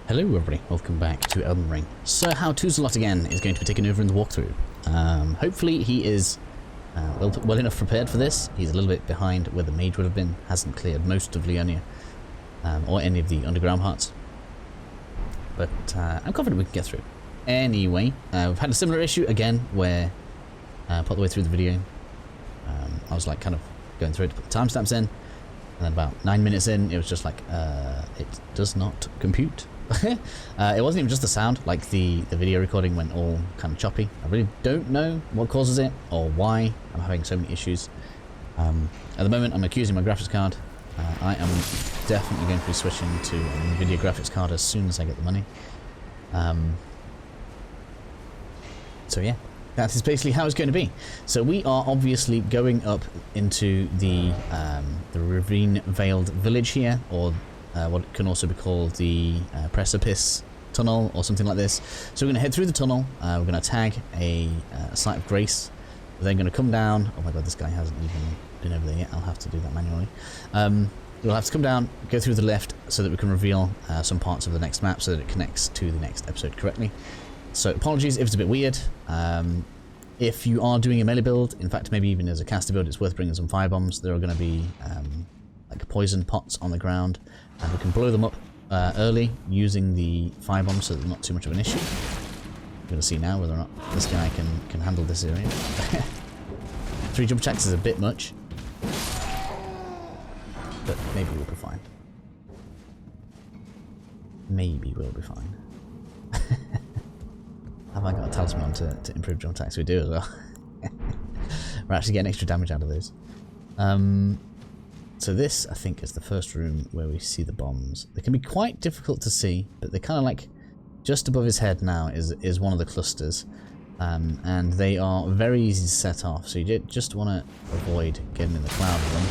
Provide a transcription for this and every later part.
Hello everybody, welcome back to Elden Ring. So how Titular again is going to be taken over in the walkthrough. Hopefully he is well enough prepared for this. He's a little bit behind where the mage would have been, hasn't cleared most of Leonia, or any of the underground parts. But I'm confident we can get through. Anyway, we've had a similar issue again where part the way through the video, I was like kind of going through it to put the timestamps in, and then about 9 minutes in, it was just like, it does not compute. It wasn't even just the sound, like the video recording went all kind of choppy. I really don't know what causes it or why I'm having so many issues. At the moment I'm accusing my graphics card. I am definitely going to be switching to an NVIDIA graphics card as soon as I get the money. So yeah, that is basically how it's going to be. So we are obviously going up into the ravine-veiled village here, or what can also be called the precipice tunnel or something like this. So we're going to head through the tunnel, we're going to tag a site of grace, we're then going to come down. Oh my god, this guy hasn't even been over there yet, I'll have to do that manually. We'll have to come down, go through the left so that we can reveal some parts of the next map so that it connects to the next episode correctly. So apologies if it's a bit weird. If you are doing a melee build, in fact maybe even as a caster build, it's worth bringing some firebombs. There are going to be like poison pots on the ground, and we can blow them up early using the firebombs so that they're not too much of an issue. We're going to see now whether or not this guy can handle this area. 3 jump attacks is a bit much, but maybe we'll be fine. Maybe we'll be fine. Have I got a talisman to improve jump attacks? We do as well. We're actually getting extra damage out of those. So this, I think, is the first room where we see the bombs. They can be quite difficult to see, but they're kind of like just above his head now is one of the clusters. And they are very easy to set off, so you just want to avoid getting in the cloud of them.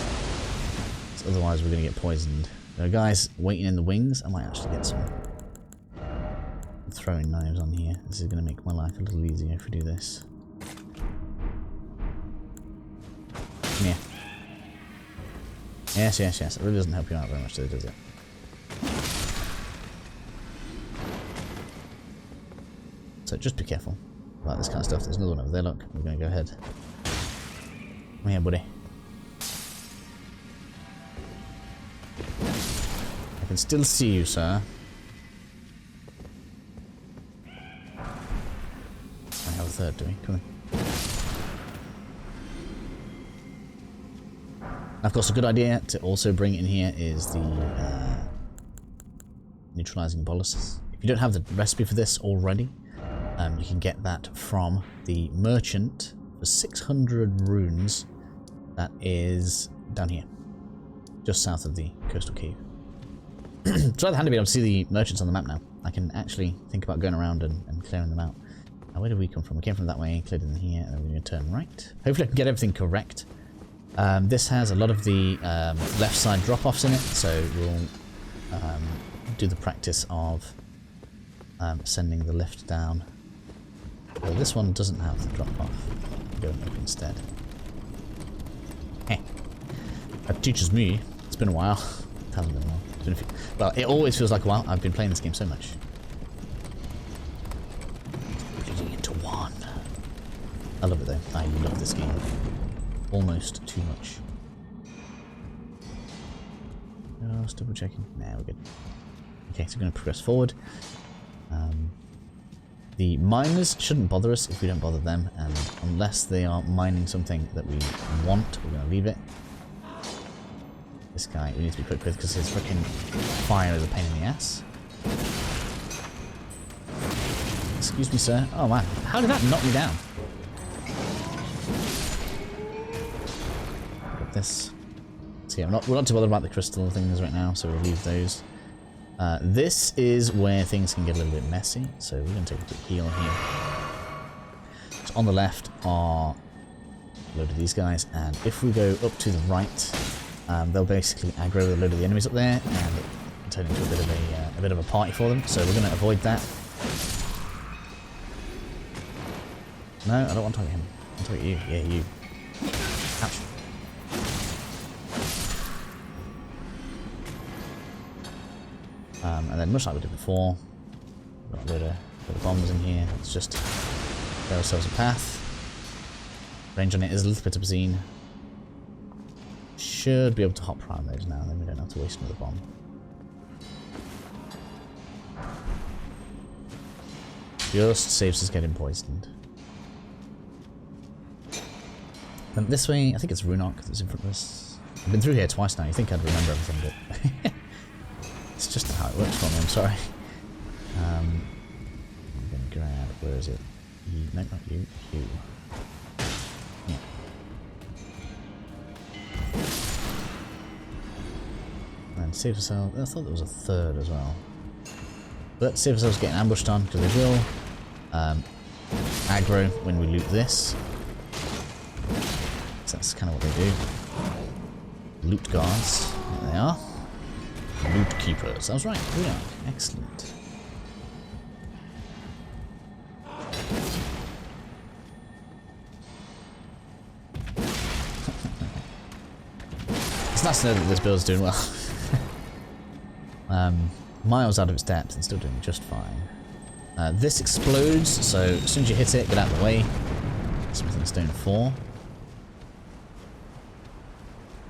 So otherwise we're going to get poisoned. There are guys waiting in the wings. I might actually get some throwing knives on here. This is going to make my life a little easier if we do this. Come here. Yes, yes, yes. It really doesn't help you out very much, though, does it? So just be careful about this kind of stuff. There's another one over there, look. We're going to go ahead. Come here, buddy. I can still see you, sir. I have a third, do we? Come on. Of course, a good idea to also bring in here is the neutralizing boluses. If you don't have the recipe for this already, you can get that from the merchant for 600 runes. That is down here, just south of the coastal cave. It's rather handy to be able to see the merchants on the map now. I can actually think about going around and clearing them out. Now, where did we come from? We came from that way, cleared in here, and then we're going to turn right. Hopefully I can get everything correct. This has a lot of the left side drop-offs in it, so we'll do the practice of sending the lift down. Well, this one doesn't have the drop-off. Going up instead. Hey, that teaches me. It's been a while. It hasn't been a while. It's been a few. Well, it always feels like a while. I've been playing this game so much. Bleeding into one. I love it though. I love this game. Almost too much. Just double checking. Nah, we're good. Okay, so we're going to progress forward. The miners shouldn't bother us if we don't bother them, and unless they are mining something that we want, we're going to leave it. This guy we need to be quick with because his freaking fire is a pain in the ass. Excuse me, sir. Oh man, how did that knock me down? This. So yeah, we're not too bothered about the crystal things right now, so we'll leave those. This is where things can get a little bit messy, so we're going to take a quick heal here. So on the left are a load of these guys, and if we go up to the right, they'll basically aggro a load of the enemies up there, and turn into a bit of a party for them. So we're going to avoid that. No, I don't want to target him. I want to target you. Yeah, you. Ouch. And then much like we did before, got a load of bombs in here. Let's just get ourselves a path. Range on it is a little bit obscene. Should be able to hop around those now, then we don't have to waste another bomb. Just saves us getting poisoned. And this way, I think it's Runok that's in front of us. I've been through here twice now, you think I'd remember everything, but it's just how it works for me, I'm sorry. I'm gonna grab, where is it? No, not you, you. Yeah. And save ourselves, I thought there was a third as well. But save ourselves getting ambushed on, because they will aggro when we loot this. So that's kind of what they do. Loot guards, there they are. Loot keepers, I was right, we are. Excellent. It's nice to know that this build's doing well. Miles out of its depth and still doing just fine. This explodes, so as soon as you hit it, get out of the way. Something stone 4.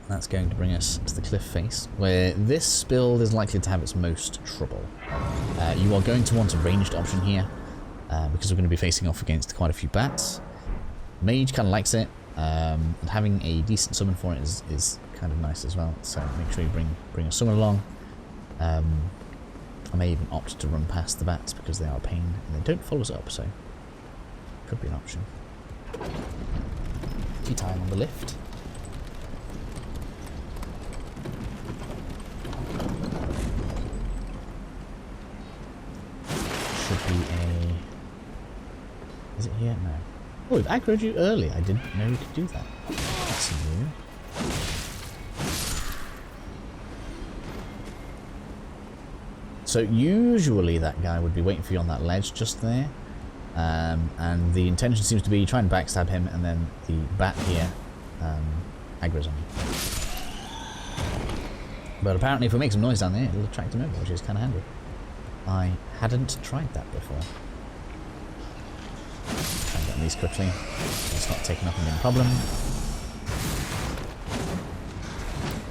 That's going to bring us to the cliff face, where this build is likely to have its most trouble. You are going to want a ranged option here, because we're going to be facing off against quite a few bats. Mage kind of likes it, and having a decent summon for it is kind of nice as well, so make sure you bring a summon along. I may even opt to run past the bats because they are a pain and they don't follow us up, so could be an option. Tea time on the lift. Should be a... Is it here? No. Oh, we've aggroed you early. I didn't know we could do that. That's new. So usually that guy would be waiting for you on that ledge just there, and the intention seems to be try and backstab him, and then the bat here aggroes on you. But apparently if we make some noise down there, it'll attract him over, which is kind of handy. I hadn't tried that before. Try and get on these quickly. It's not taking up a main problem.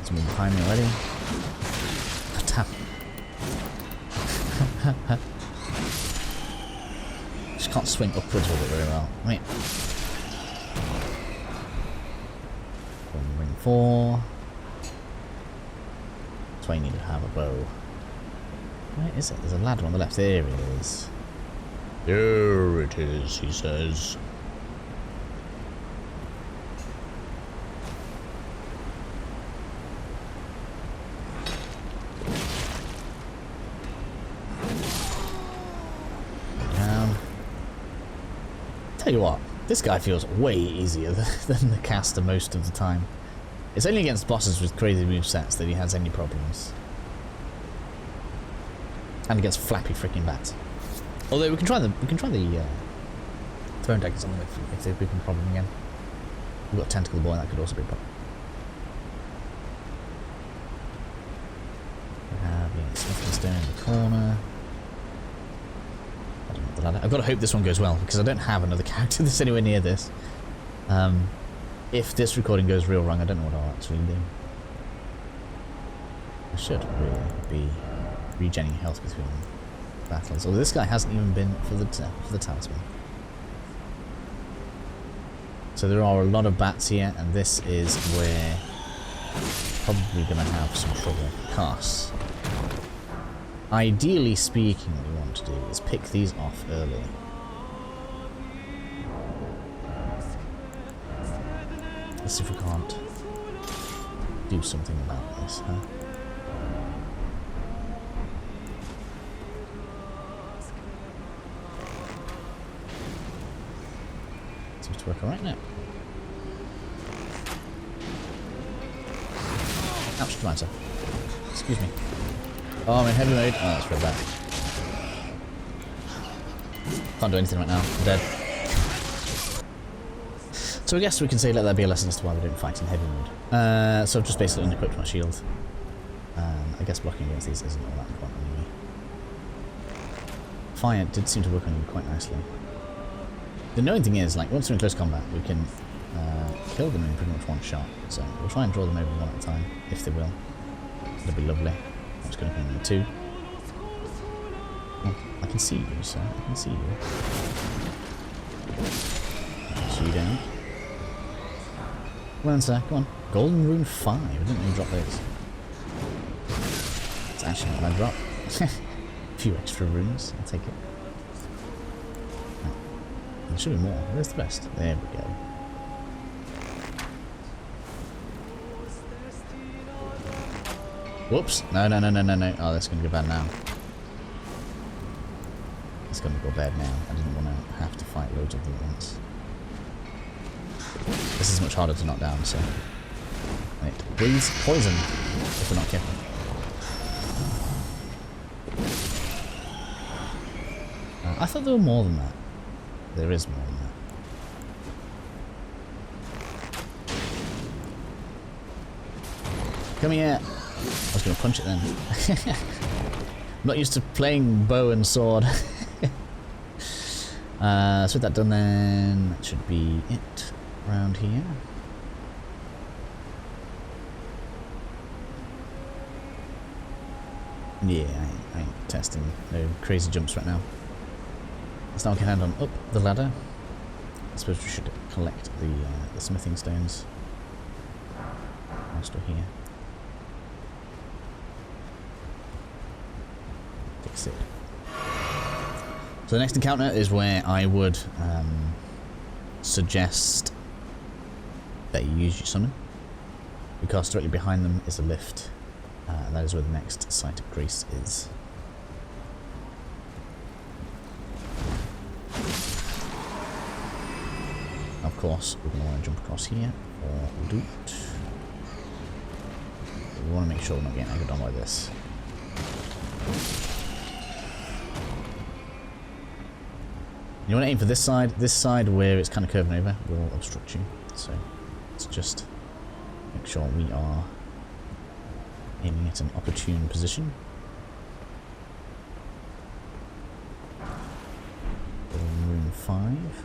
Someone behind me already. Oh, damn. Just can't swing upwards with it very well. Wait. Ring 4. That's why you need to have a bow. Where is it? There's a ladder on the left. There it is. There it is, he says. Tell you what, this guy feels way easier than the caster most of the time. It's only against bosses with crazy movesets that he has any problems. And against flappy freaking bats. Although we can try the throne daggers on them if they become a problem again. We've got Tentacle Boy, that could also be a problem. We have Smithing Stone in the corner. I've got to hope this one goes well, because I don't have another character that's anywhere near this. If this recording goes real wrong, I don't know what I'll actually do. I should really be regenerating health between battles. Although this guy hasn't even been for the talisman. So there are a lot of bats here, and this is where probably going to have some trouble. Because ideally speaking, what we want to do is pick these off early. Let's see if we can't do something about this, huh? Seems to work alright now. Ouch, come on, sir. Excuse me. Oh, I'm in heavy mode. Oh, that's real bad. Can't do anything right now. I'm dead. So I guess we can say let that be a lesson as to why we don't fight in heavy mode. So I've just basically unequipped my shield. I guess blocking against these isn't all that important anyway. fire did seem to work on you quite nicely. The annoying thing is, like, once we're in close combat, we can kill them in pretty much one shot. So we'll try and draw them over one at a time, if they will. That'd be lovely. I'm just going to come in two. Oh, I can see you, sir. I can see you. Shoot you down. Come on, sir. Come on. Golden Rune 5. I didn't even drop those. It's actually not a bad drop. A few extra runes. I'll take it. Oh, there should be more. Where's the rest? There we go. Whoops. No, no, no, no, no, no. Oh, that's going to go bad now. It's going to go bad now. I didn't want to have to fight loads of them at once. This is much harder to knock down, so... And it breathes poison if we're not careful. I thought there were more than that. There is more than that. Come here! I was going to punch it then. I'm not used to playing bow and sword. So with that done then, that should be it around here. Yeah, I ain't testing no crazy jumps right now. Let's now get hand on up the ladder. I suppose we should collect the smithing stones whilst we're here. Fix it. So the next encounter is where I would suggest that you use your summon, because directly behind them is a lift. That is where the next site of grace is. Of course, we're going to want to jump across here, or do it. We want to make sure we're not getting anchored on like this. You want to aim for this side where it's kind of curving over will obstruct you. So let's just make sure we are aiming at an opportune position. Rune 5.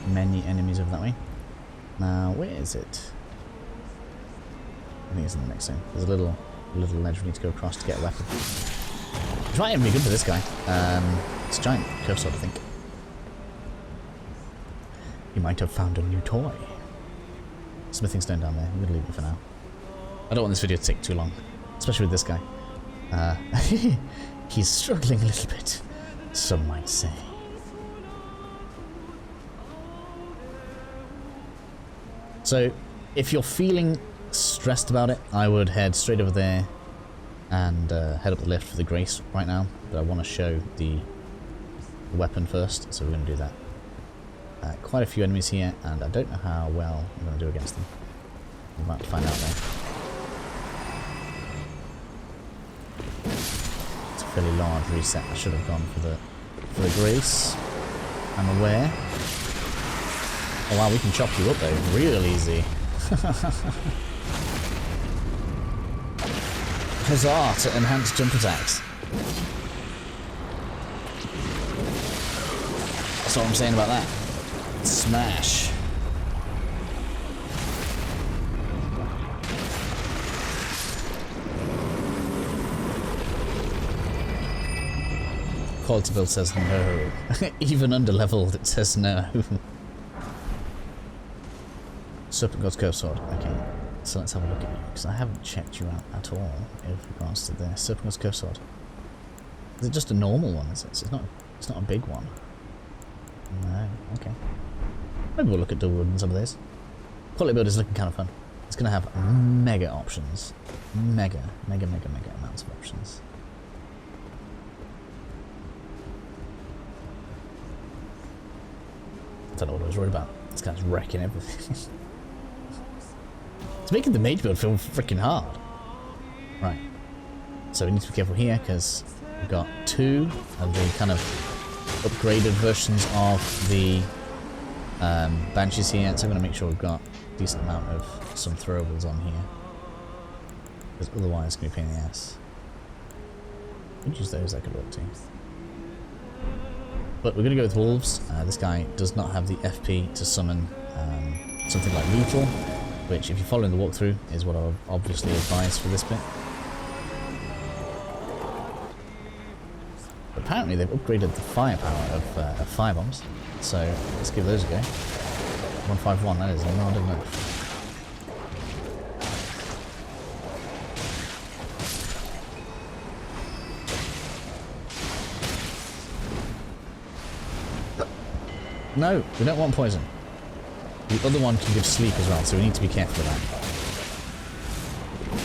Many enemies over that way. Now, where is it? I think it's in the next zone. There's a little ledge we need to go across to get a weapon. Which might even be good for this guy. It's a giant curve sword, I think. You might have found a new toy. Smithing stone down there. I'm going to leave it for now. I don't want this video to take too long. Especially with this guy. He's struggling a little bit, some might say. So, if you're feeling stressed about it, I would head straight over there and head up the lift for the grace right now. But I want to show the weapon first, so we're going to do that. Quite a few enemies here, and I don't know how well I'm going to do against them. We're about to find out there. It's a fairly large reset. I should have gone for the grace. I'm aware. Oh wow, we can chop you up though, real easy. Huzzah to enhance jump attacks. That's what I'm saying about that. Smash. Quality build says no. Even under leveled it says no. Serpent God's Curve Sword. Okay, so let's have a look at you, because I haven't checked you out at all in regards to the Serpent God's Curve Sword. Is it just a normal one, is it? So it's not a big one. No, okay. Maybe we'll look at double wood and some of these. Quality build is looking kind of fun. It's going to have mega options. Mega amounts of options. I don't know what I was worried about. This guy's wrecking everything. It's making the mage build feel freaking hard. Right. So we need to be careful here, because we've got two of the kind of upgraded versions of the Banshees here, so I'm going to make sure we've got decent amount of some throwables on here. Because otherwise it's going to be a pain in the ass. Could use those, I could work too. But we're going to go with wolves. This guy does not have the FP to summon something like lethal, which if you're following the walkthrough is what I would obviously advise for this bit. But apparently they've upgraded the firepower of firebombs, so let's give those a go. 151, that is not enough. No, we don't want poison. The other one can give sleep as well, so we need to be careful of that.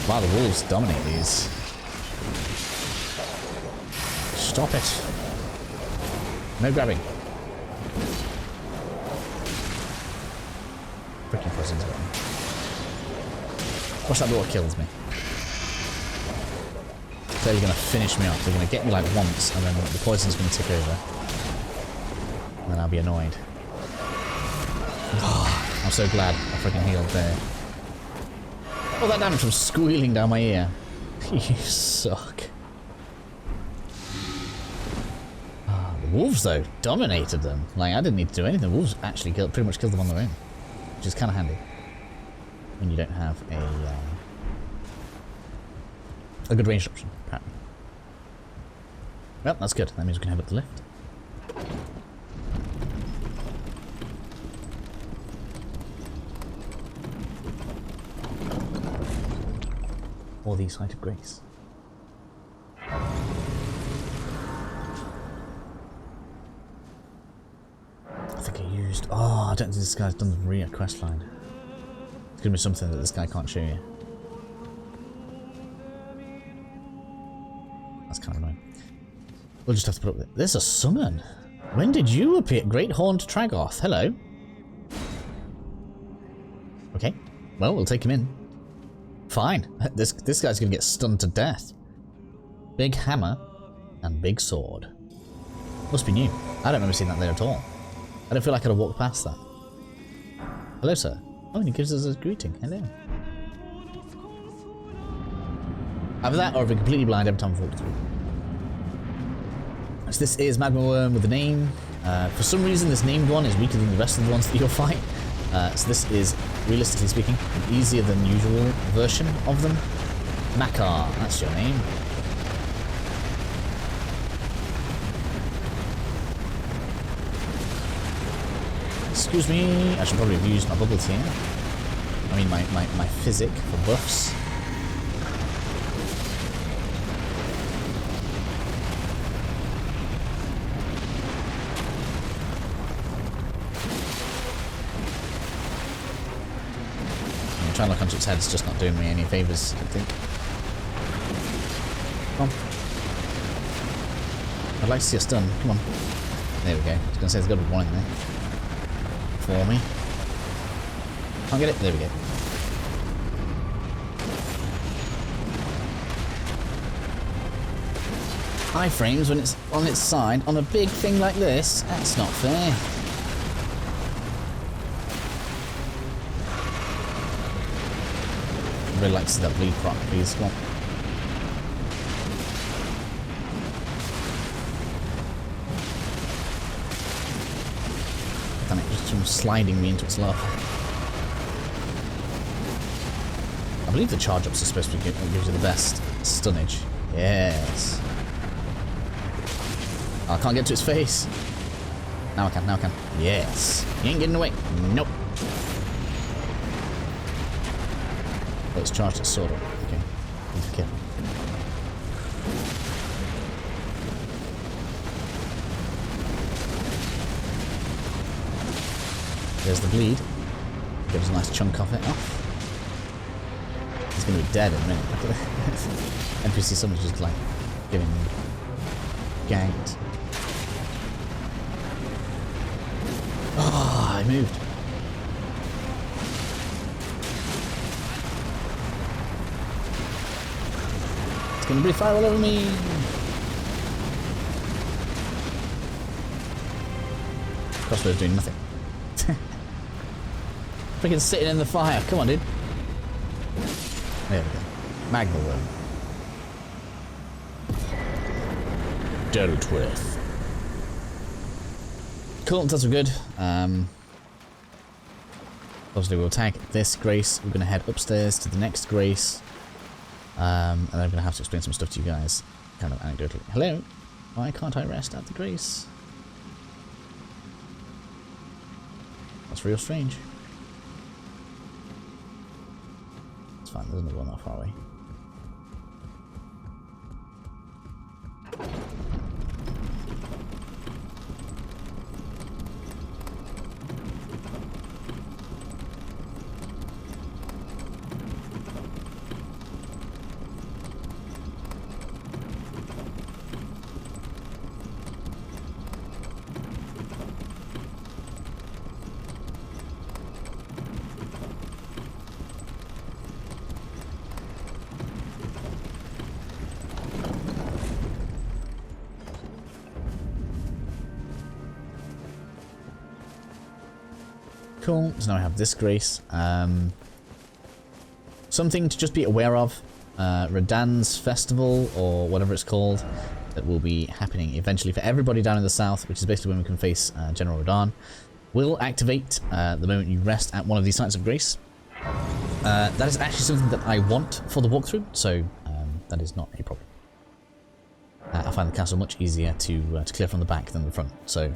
Wow, the wolves dominate these. Stop it. No grabbing. Freaking poison's got me. Watch that door kills me. They're going to finish me off. They're going to get me like once, and then the poison's going to tick over. And then I'll be annoyed. Oh, I'm so glad I freaking healed there. All that damage from squealing down my ear. You suck. Oh, the wolves, though, dominated them. Like, I didn't need to do anything. The wolves actually pretty much killed them on their own. Which is kind of handy. When you don't have a good ranged option, apparently. Well, that's good. That means we can have up the lift. Or the Sight of Grace. I think I used... Oh, I don't think this guy's done the Maria questline. It's going to be something that this guy can't show you. That's kind of annoying. We'll just have to put up with it. There's a summon. When did you appear? Great Horned Tragoth. Hello. Okay. Well, we'll take him in. Fine. This guy's gonna get stunned to death. Big hammer and big sword. Must be new. I don't remember seeing that there at all. I don't feel like I could have walked past that. Hello, sir. Oh, and he gives us a greeting. Hello. Either that or I've been completely blind every time I've walked through. So this is Magma Worm with a name. For some reason this named one is weaker than the rest of the ones that you'll fight. So this is, realistically speaking, an easier than usual version of them. Makar, that's your name. Excuse me, I should probably have used my bubbles here. I mean my physic for buffs. Trying to look onto its head is just not doing me any favours, I think. Come on. I'd like to see a stun. Come on. There we go. I was going to say there's got to be one in there. For me. Can't get it? There we go. Iframes when it's on its side on a big thing like this? That's not fair. I'd really like to see that bleed proc, please. Come on. Damn it, just from sliding me into its love. I believe the charge ups are supposed to give you the best stunnage. Yes. Oh, I can't get to its face. Now I can, now I can. Yes. You ain't getting away. Nope. Let's charge its sword up. Okay. Need to be careful. There's the bleed. Gives a nice chunk of it off. He's going to be dead in a minute. Look at that. NPC summons just like getting ganked. Oh, I moved. It's going to breathe fire all over me. Crossbow's doing nothing. Freaking sitting in the fire. Come on, dude. There we go. Magma worm. Dealt with. Cool, that's all good. Obviously we'll tag this grace. We're going to head upstairs to the next grace. And then I'm going to have to explain some stuff to you guys. Kind of anecdotally. Hello? Why can't I rest at the grace? That's real strange. It's fine, there's another one not far away. Cool, so now I have this grace. Something to just be aware of. Radan's festival, or whatever it's called, that will be happening eventually for everybody down in the south, which is basically when we can face General Radan, will activate the moment you rest at one of these sites of grace. That is actually something that I want for the walkthrough, so that is not a problem. I find the castle much easier to clear from the back than the front. So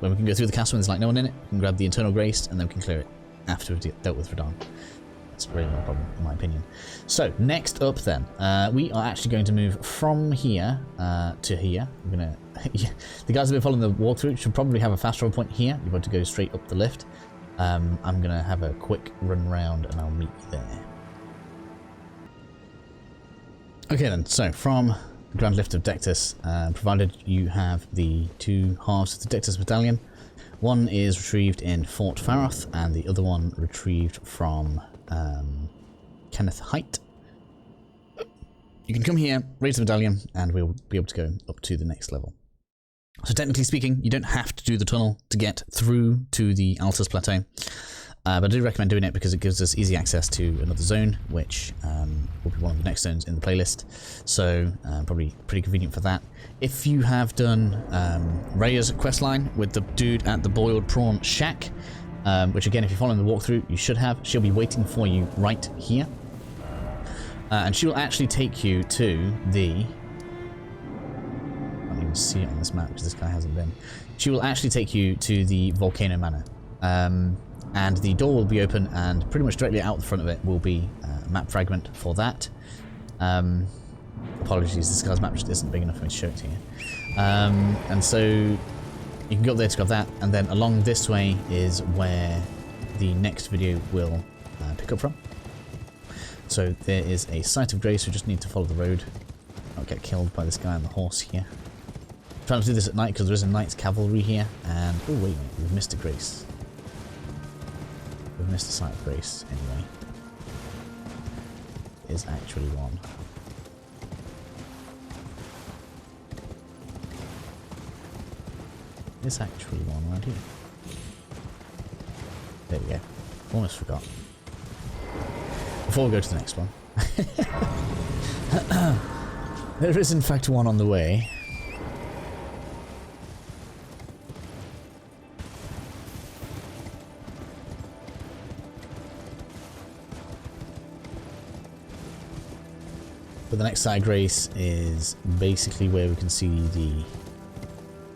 when we can go through the castle and there's like no one in it, we can grab the internal grace and then we can clear it after we've dealt with Radan. That's really no problem in my opinion. So next up then, we are actually going to move from here to here. We're gonna the guys that have been following the walkthrough should probably have a fast travel point here. You've got to go straight up the lift. I'm gonna have a quick run round and I'll meet you there. Okay then, so from Grand Lift of Dectus, provided you have the two halves of the Dectus Medallion. One is retrieved in Fort Faroth, and the other one retrieved from Kenneth Height. You can come here, raise the medallion, and we'll be able to go up to the next level. So technically speaking, you don't have to do the tunnel to get through to the Altus Plateau. But I do recommend doing it because it gives us easy access to another zone, which will be one of the next zones in the playlist. So probably pretty convenient for that. If you have done Rhea's questline with the dude at the Boiled Prawn Shack, which again, if you're following the walkthrough, you should have. She'll be waiting for you right here. And she will actually take you to the... I can't even see it on this map because this guy hasn't been. She will actually take you to the Volcano Manor. And the door will be open, and pretty much directly out the front of it will be a map fragment for that. Apologies, this guy's map just isn't big enough for me to show it to you. And so you can go up there to grab that, and then along this way is where the next video will pick up from. So there is a site of grace, we just need to follow the road, not get killed by this guy on the horse here. I'm trying to do this at night because there is a knight's cavalry here, and oh wait a minute, we've missed a grace. We've missed a site of grace anyway. There's actually one. There's actually one right here. There we go. Almost forgot. Before we go to the next one. There is in fact one on the way. But the next side grace is basically where we can see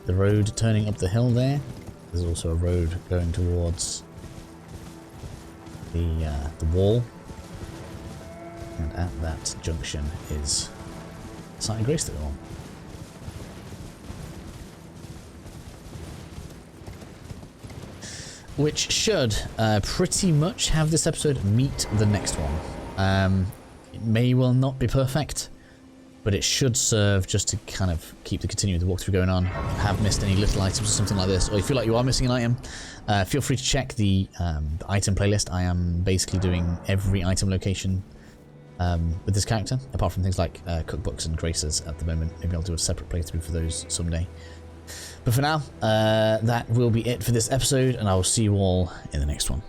the road turning up the hill there. There's also a road going towards the wall. And at that junction is the side grace that we're on. Which should pretty much have this episode meet the next one. It may well not be perfect, but it should serve just to kind of keep the continuing the walkthrough going on. If you have missed any little items or something like this, or you feel like you are missing an item, feel free to check the item playlist. I am basically doing every item location with this character, apart from things like cookbooks and graces at the moment. Maybe I'll do a separate playthrough for those someday. But for now, that will be it for this episode, and I will see you all in the next one.